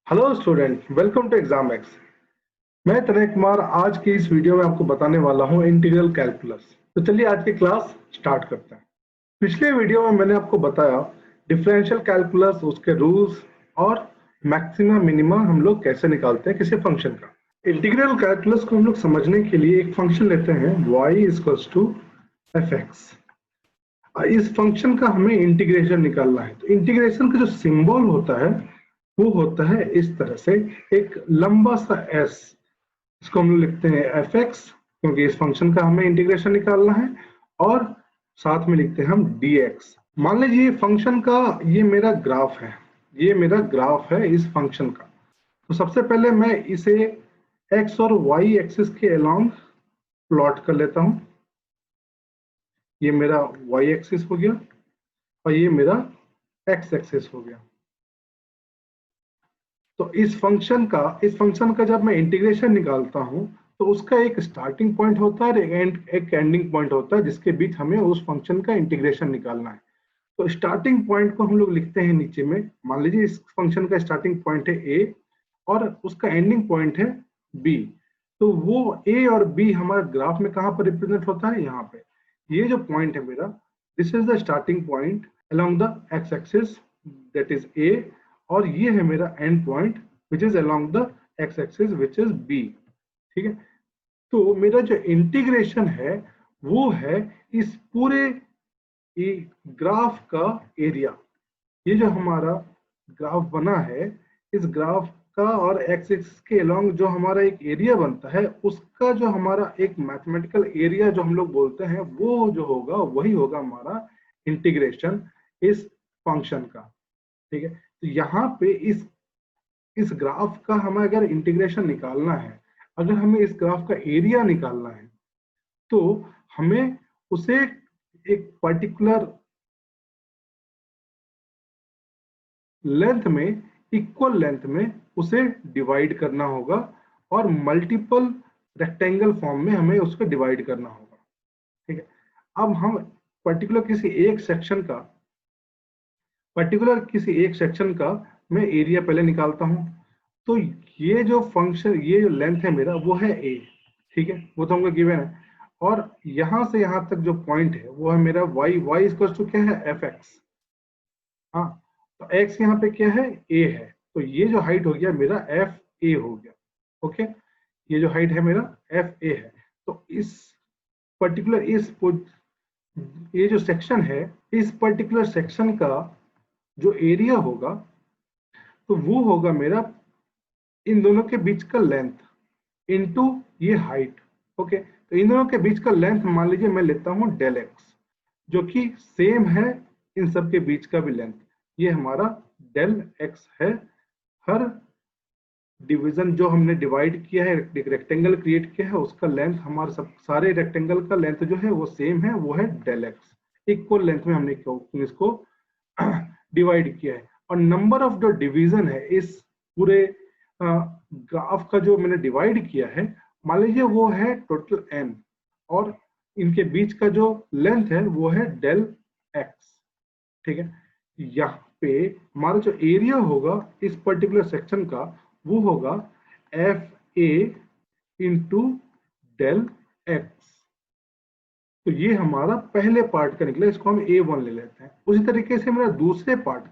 Hello student, welcome to exam X. मैं तनय कुमार आज की इस वीडियो में आपको बताने वाला हूं इंटीग्रल कैलकुलस। तो चलिए आज की क्लास स्टार्ट करते हैं। पिछले वीडियो में मैंने आपको बताया डिफरेंशियल कैलकुलस, उसके रूल्स और मैक्सिमा मिनिमा हम लोग कैसे निकालते हैं किसी फंक्शन का। इंटीग्रल कैलकुलस को हम लोग समझने के लिए एक फंक्शन लेते हैं y इक्वल्स टू fx। इस फंक्शन का हमें इंटीग्रेशन निकालना है। तो इंटीग्रेशन का जो सिंबल होता है वो होता है इस तरह से, एक लंबा सा s। इसको हम लिखते हैं fx क्योंकि इस फंक्शन का हमें इंटीग्रेशन निकालना है, और साथ में लिखते हैं हम dx। मान लीजिए फंक्शन का ये मेरा ग्राफ है, ये मेरा ग्राफ है इस फंक्शन का। तो सबसे पहले मैं इसे x और y एक्सिस के अलोंग प्लॉट कर लेता हूं। ये मेरा y एक्सिस हो गया और ये मेरा x एक्सिस हो गया। तो इस फंक्शन का जब मैं इंटीग्रेशन निकालता हूं तो उसका एक स्टार्टिंग पॉइंट होता है, एक एंडिंग पॉइंट होता है जिसके बीच हमें उस फंक्शन का इंटीग्रेशन निकालना है। तो स्टार्टिंग पॉइंट को हम लोग लिखते हैं नीचे में। मान लीजिए इस फंक्शन का स्टार्टिंग पॉइंट है a और उसका एंडिंग पॉइंट है b। तो वो a और b हमारा ग्राफ में कहां पर रिप्रेजेंट होता है, यहाँ पे। ये जो पॉइंट है मेरा, this is the starting point along the x axis, that is a। और ये है मेरा and point which is along the x axis which is b। ठीक है। तो मेरा जो इंटीग्रेशन है वो है इस पूरे ग्राफ का एरिया। ये जो हमारा ग्राफ बना है, इस ग्राफ का और एक्स एक्सिस के अलोंग जो हमारा एक एरिया बनता है, उसका जो हमारा एक मैथमेटिकल एरिया जो हम लोग बोलते हैं, वो जो होगा वही होगा हमारा इंटीग्रेशन इस फंक्शन का। ठीक है। तो यहाँ पे इस ग्राफ का हमें अगर इंटीग्रेशन निकालना है, अगर हमें इस ग्राफ का एरिया निकालना है, तो हमें उसे एक पर्टिकुलर लेंथ में, इक्वल लेंथ में उसे डिवाइड करना होगा और मल्टीपल रेक्टेंगल फॉर्म में हमें उसको डिवाइड करना होगा। ठीक है। अब हम पर्टिकुलर किसी एक सेक्शन का मैं एरिया पहले निकालता हूं। तो ये जो फंक्शन, ये जो लेंथ है मेरा वो है a। ठीक है, वो तो हमको गिवन है। और यहां से यहां तक जो पॉइंट है वो है मेरा y इक्वल टू क्या है, fx। हाँ, तो x यहाँ पे क्या है, a है। तो ये जो हाइट हो गया मेरा fa हो गया। ओके, ये जो हाइट है मेरा fa है। तो इस पर्टिकुलर ये जो सेक्शन है, इस पर्टिकुलर सेक्शन का जो एरिया होगा तो वो होगा मेरा इन दोनों के बीच का लेंथ इनटू ये हाइट। ओके, तो इन दोनों के बीच का लेंथ मान लीजिए मैं लेता हूं डेल एक्स, जो कि सेम है इन सब के बीच का भी लेंथ। ये हमारा डेल एक्स है। हर डिवीजन जो हमने डिवाइड किया है, एक रेक्टेंगल क्रिएट किया है, उसका लेंथ, हमारे सब सारे रेक्टेंगल का लेंथ जो है वो सेम है, वो है डेल एक्स। इक्वल लेंथ में हमने इसको डिवाइड किया है। और नंबर ऑफ जो डिवीजन है इस पूरे ग्राफ का जो मैंने डिवाइड किया है, मान लीजिए वो है टोटल n, और इनके बीच का जो लेंथ है वो है डेल एक्स। ठीक है। यहाँ पे हमारा जो एरिया होगा इस पर्टिकुलर सेक्शन का वो होगा F A into del X. तो ये हमारा पहले पार्ट का निकला, इसको हम A1 ले लेते हैं। उसी तरीके से मेरा दूसरे पार्ट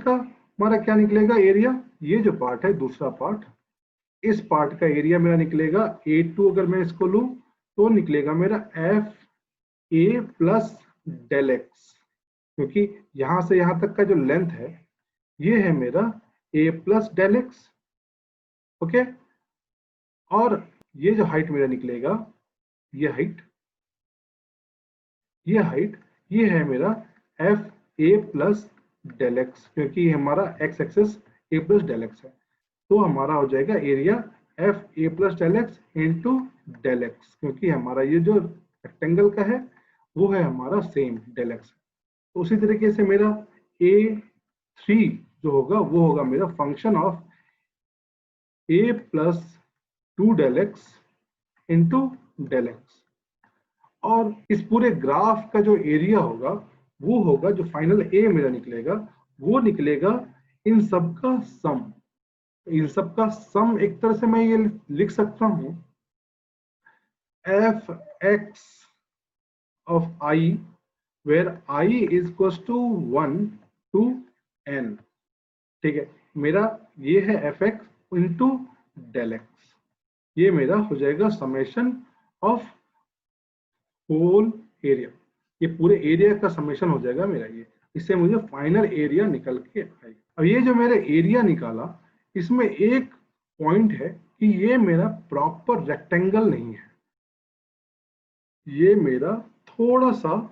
का हमारा क्या निकलेगा, एरिया। ये जो पार्ट है दूसरा पार्ट, इस पार्ट का एरिया मेरा निकलेगा A2। अगर मैं इसको लूं तो निकलेगा मेरा F A plus del X, क्योंकि यहां से यहां तक का जो लेंथ है ये है मेरा a plus del X. Okay, और ये जो हाइट मेरा निकलेगा, ये हाइट ये है मेरा F A plus del X, क्योंकि ये हमारा X axis A plus del X है। तो हमारा हो जाएगा area F A plus del X into del X, क्योंकि हमारा ये जो रेक्टेंगल का है वो है हमारा सेम डेल एक्स। तो उसी तरीके से मेरा A3 जो होगा वो होगा मेरा function of a plus 2 del X into del X. और इस पूरे ग्राफ का जो एरिया होगा वो होगा, जो फाइनल a मेरा निकलेगा वो निकलेगा इन सब का सम, इन सब का सम एक तरह से मैं ये लिख सकता हूं F X of I where I is equal to 1 to n। ठीक है, मेरा ये है F X into del X, ये मेरा हो जाएगा समेशन ऑफ होल एरिया, ये पूरे एरिया का समेशन हो जाएगा मेरा ये। इससे मुझे फाइनल एरिया निकल के आएगा। अब ये जो मेरा एरिया निकाला, इसमें एक पॉइंट है कि ये मेरा प्रॉपर रेक्टेंगल नहीं है, ये मेरा थोड़ा सा,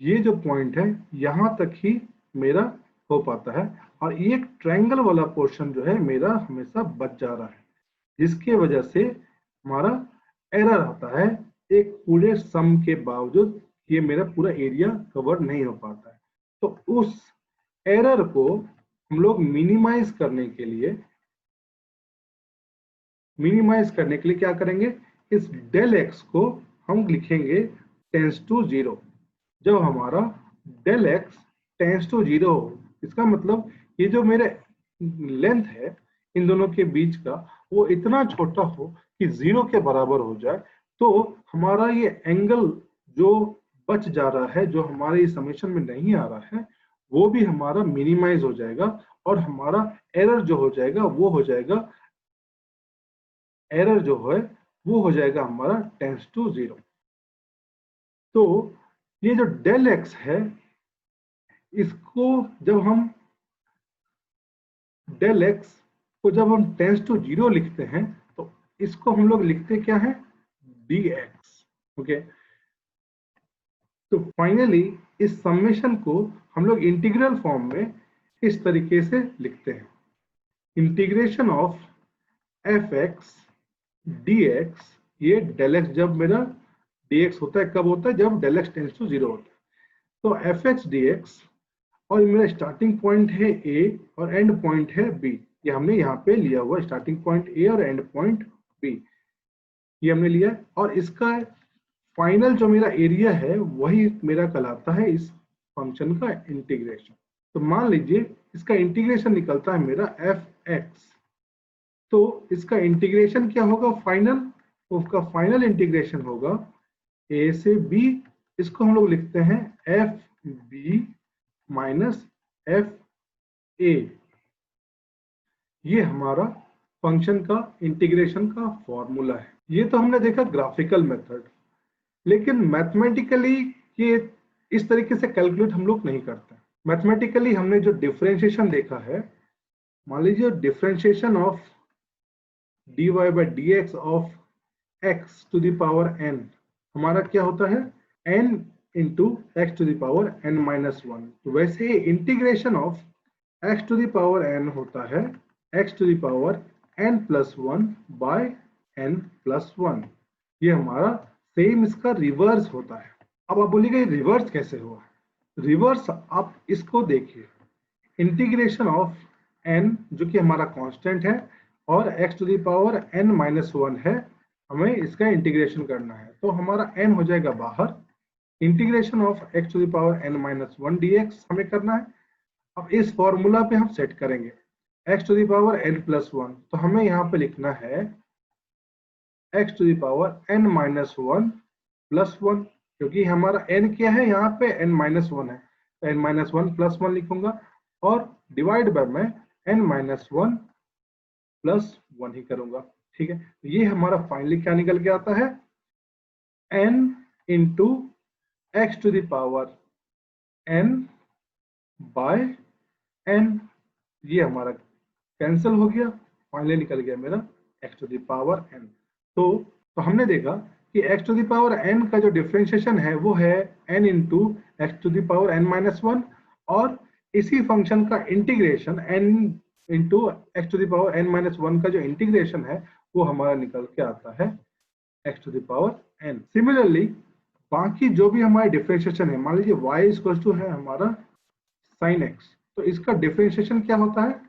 ये जो पॉइंट है यहां तक ही मेरा हो पाता है, और ये एक ट्रायंगल वाला पोर्शन जो है मेरा हमेशा बच जा रहा है, जिसकी वजह से हमारा एरर आता है। एक पूरे सम के बावजूद ये मेरा पूरा एरिया कवर नहीं हो पाता है। तो उस एरर को हम लोग मिनिमाइज करने के लिए क्या करेंगे, इस डेल एक्स को हम लिखेंगे टेंस टू 0। जब हमारा डेल एक्स टेंस टू 0 हो, इसका मतलब ये जो मेरे लेंथ है इन दोनों के बीच का वो इतना छोटा हो कि 0 के बराबर हो जाए, तो हमारा ये एंगल जो बच जा रहा है, जो हमारे समेशन में नहीं आ रहा है, वो भी हमारा मिनिमाइज हो जाएगा, और हमारा एरर जो हो जाएगा वो हो जाएगा, एरर जो है वो हो जाएगा हमारा टेंस टू 0। तो ये जो डेल एक्स है, इसको जब हम डेल एक्स को जब हम टेंस टू 0 लिखते हैं, तो इसको हम लोग लिखते क्या है, dx। ओके, तो फाइनली इस समेशन को हम लोग इंटीग्रल फॉर्म में इस तरीके से लिखते हैं, integration of F x D x. ये डेल एक्स जब मेरा dx होता है, कब होता है, जब डेल एक्स टेंस टू 0 होता है। तो एफ एक्स डी एक्स, और मेरा स्टार्टिंग पॉइंट है a और एंड पॉइंट है b, ये हमने यहाँ पे लिया हुआ स्टार्टिंग पॉइंट a और एंड पॉइंट b, ये हमने लिया। और इसका फाइनल जो मेरा एरिया है वही मेरा कहलाता है इस फंक्शन का इंटीग्रेशन। तो मान लीजिए इसका इंटीग्रेशन निकलता है मेरा एफ एक्स, तो इसका इंटीग्रेशन क्या होगा फाइनल, तो उसका फाइनल इंटीग्रेशन होगा a से b, इसको हम लोग लिखते हैं F B minus F A. ये हमारा फंक्शन का इंटीग्रेशन का फॉर्मूला है। ये तो हमने देखा ग्राफिकल मेथड, लेकिन मैथमेटिकली ये इस तरीके से कैलकुलेट हम लोग नहीं करते। मैथमेटिकली हमने जो डिफरेंशिएशन देखा है, मान लीजिए differentiation of dy by D X of X to the power n, हमारा क्या होता है n into X to the power n minus 1। तो वैसे ही integration of x to the power n होता है x to the power n plus 1 by n plus 1। ये हमारा सेम इसका रिवर्स होता है। अब आप बोलिएगा रिवर्स कैसे हुआ, रिवर्स आप इसको देखिए, इंटीग्रेशन ऑफ n जो कि हमारा कांस्टेंट है और x to the power n minus 1 है, हमें इसका इंटीग्रेशन करना है, तो हमारा n हो जाएगा बाहर, integration of x to the power n minus 1 dx हमें करना है। अब इस फॉर्मूला पे हम सेट करेंगे x to the power n plus 1, तो हमें यहाँ पे लिखना है x to the power n minus 1 plus 1, क्योंकि हमारा n क्या है यहाँ पे n माइनस 1 है, तो n माइनस 1 प्लस 1 लिखूंगा, और डिवाइड बाय में n माइनस 1 प्लस 1 ही करूंगा। ठीक है, तो ये हमारा फाइनली क्या निकल के आता है, n into X to the power n by n, ये हमारा कैंसिल हो गया, फाइनली निकल गया मेरा x to the power n। तो हमने देखा कि x to the power n का जो डिफरेंशिएशन है वो है n into X to the power n minus 1, और इसी फंक्शन का integration n into X to the power n minus 1 का जो इंटीग्रेशन है वो हमारा निकल के आता है x to the power n। Similarly बाकी जो भी हमारे डिफरेंशिएशन है, मान लीजिए y इक्वल टू है हमारा sin x, तो इसका डिफरेंशिएशन क्या होता है,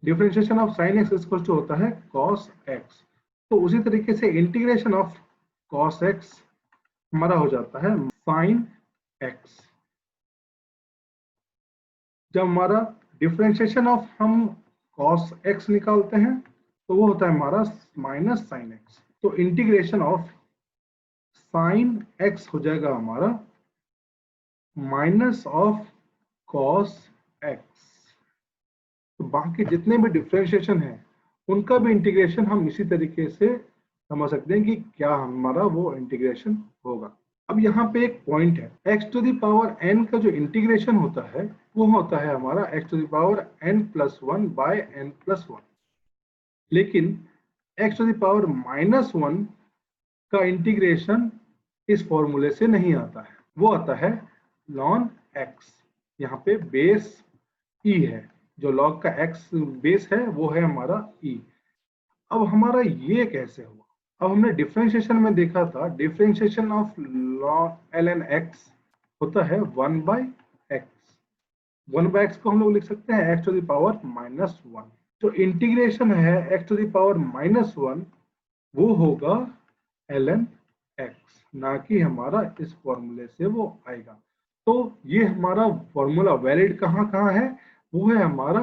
differentiation of sin x equal to होता है cos x। तो उसी तरीके से इंटीग्रेशन ऑफ cos x हमारा हो जाता है sin x। जब हमारा डिफरेंशिएशन ऑफ हम cos x निकालते हैं तो वो होता है हमारा माइनस साइन x। तो इंटीग्रेशन ऑफ साइन x हो जाएगा हमारा माइनस ऑफ cos x। तो बाकी जितने भी डिफरेंशिएशन है उनका भी इंटीग्रेशन हम इसी तरीके से समझ सकते हैं कि क्या हमारा वो इंटीग्रेशन होगा। अब यहाँ पे एक पॉइंट है, x to the power n का जो इंटीग्रेशन होता है वो होता है हमारा x to the power n+1 by n+1। लेकिन x टू द पावर -1 का इंटीग्रेशन इस फॉर्मूले से नहीं आता है, वो आता है ln x। यहाँ पे बेस e है, जो log का x बेस है वो है हमारा e। अब हमारा ये कैसे हुआ? अब हमने डिफरेंशिएशन में देखा था, डिफरेंशिएशन ऑफ ln x होता है 1/x। 1/x को हम लोग लिख सकते हैं x टू द पावर -1। तो इंटीग्रेशन है x टू द पावर -1 वो होगा ln x, ना कि हमारा इस फॉर्मूले से वो आएगा। तो ये हमारा फॉर्मूला वैलिड कहाँ कहाँ है? वो है हमारा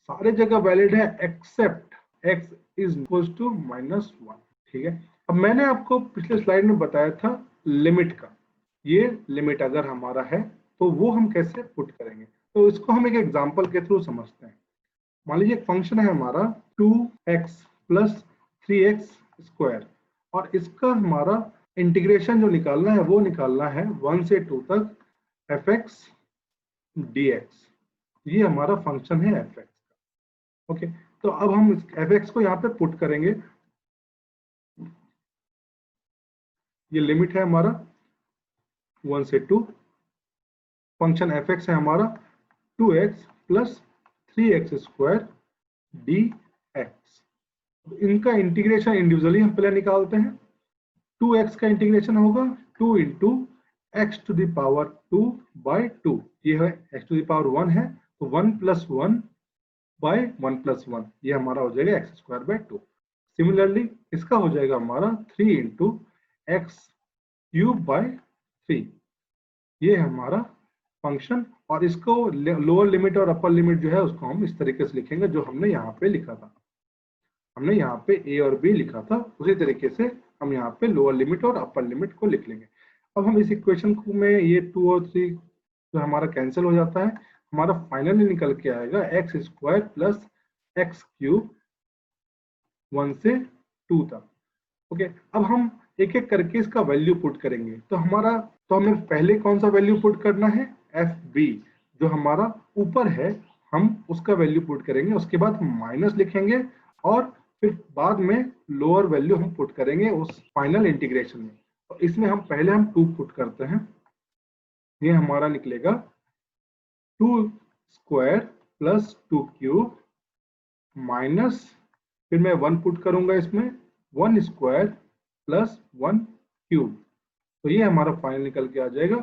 सारे जगह वैलिड है except x is equal to -1। ठीक है। अब मैंने आपको पिछले स्लाइड में बताया था लिमिट का, ये लिमिट अगर हमारा है तो वो हम कैसे पुट करेंगे, तो इसको हम एक एग्जांपल के थ्रू समझते हैं। मान लीजिए एक फंक्शन है हमारा 2x + 3x² और इसका हमारा इंटीग्रेशन जो निकालना है वो निकालना है 1 से 2 तक fx dx। ये हमारा फंक्शन है fx का। ओके, तो अब हम इस fx को यहाँ पे पुट करेंगे। ये लिमिट है हमारा 1 से 2, फंक्शन fx है हमारा 2x + 3x² dx। इनका इंटीग्रेशन इंडिविजुअली हम पहले निकालते हैं। 2x का इंटीग्रेशन होगा 2 × x टू द पावर 2/2। ये है x टू द पावर 1 है तो 1 + 1/1+1, ये हमारा हो जाएगा x²/2। सिमिलरली इसका हो जाएगा हमारा 3 × x³/3, ये हमारा फंक्शन। और इसको लोअर लिमिट और अपर लिमिट जो है उसको हम इस तरीके से लिखेंगे जो हमने यहाँ पे लिखा था। हमने यहाँ पे a और b लिखा था, उसी तरीके से हम यहाँ पे लोअर लिमिट और अपर लिमिट को लिख लेंगे। अब हम इस इक्वेशन को में ये 2 और 3 जो हमारा कैंसिल हो जाता है, हमारा फाइनली निकल के आएगा x² + x³ 1 से 2 तक। ओके, अब हम एक एक करके इसका वैल्यू पुट करेंगे। तो हमें पहले कौन सा वैल्यू पुट करना है? fb, जो हमारा ऊपर है हम उसका वैल्यू पुट करेंगे, उसके बाद माइनस लिखेंगे और फिर बाद में लोअर वैल्यू हम पुट करेंगे उस फाइनल इंटीग्रेशन में। तो इसमें हम पहले 2 पुट करते हैं, ये हमारा निकलेगा 2² + 2³ माइनस, फिर मैं 1 पुट करूंगा इसमें 1² + 1³ तो ये हमारा फाइनल निकल के आ जाएगा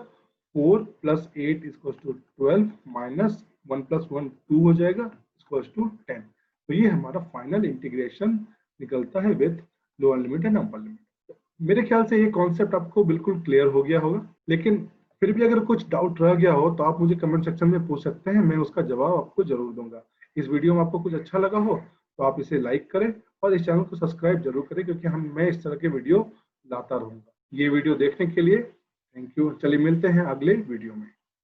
4 + 8 = 12 माइनस 1 + 1 2 हो जाएगा = 10। तो ये हमारा फाइनल इंटीग्रेशन निकलता है with lower limit and upper limit. मेरे ख्याल से ये कॉन्सेप्ट आपको बिल्कुल क्लियर हो गया होगा, लेकिन फिर भी अगर कुछ डाउट रह गया हो तो आप मुझे कमेंट सेक्शन में पूछ सकते हैं, मैं उसका जवाब आपको जरूर दूंगा। इस वीडियो में आपको कुछ अच्छा लगा हो तो आप इसे लाइक करें और इस चैनल को सब्सक्राइब जरूर करें, क्योंकि मैं इस तरह के वीडियो लाता रहूंगा। ये वीडियो देखने के लिए थैंक यू। चलिए मिलते हैं अगले वीडियो में।